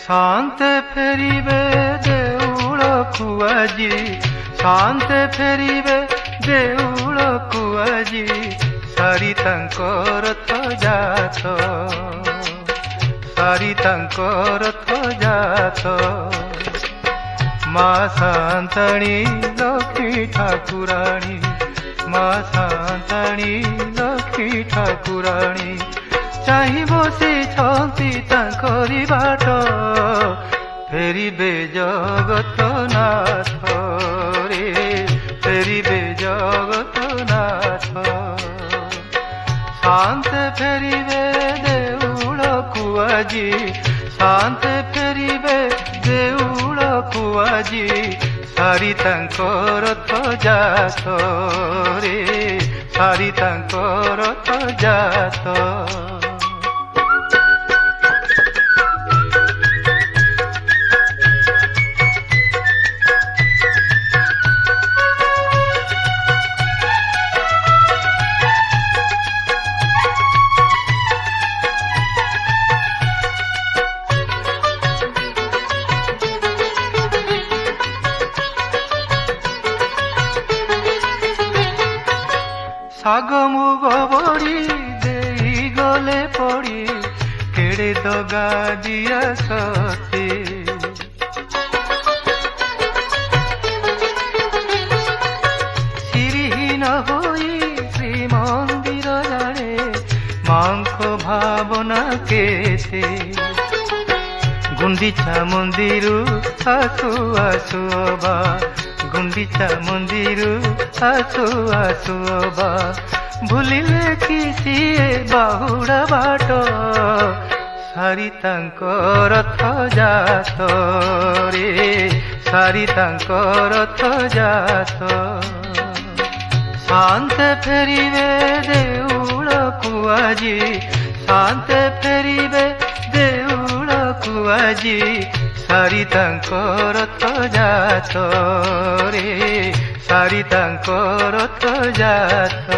शांते फेरिबे देउळकु आजी शांते फेरिबे देउळकु आजी सारी तांको रथ जात सारी तांको रथ जात मा शांताणी लक्ष्मी ठाकुराणी मा शांताणी लक्ष्मी ठाकुराणी चाहि बसिछन्ति तांकरी बाट फेरिबे जगतनाथ रे फेरिबे जगतनाथ शांते फेरिबे देउळकु आजी शांते फेरिबे देउळकु आजी सारी तांको रथ जात रे सारी तांको रथ जात शाग मुग बड़ी देई गले पड़ी केड़े दगा दिया सती श्रीहीन होई श्री मंदिर जाने मांको भावना केते गुंडीचा मंदिर आसु आसु बा गुंडीचा मंदिर आसु आसु बा भूलिले किसी बाहुड़ा बाट सारी तांको रथ जात रे सारी तांको रथ जात शांते फेरिबे देउळकु आजी शांते फेरिबे देउळकु आजी सारी तांको रथ जात रे सारी तांको रथ जात।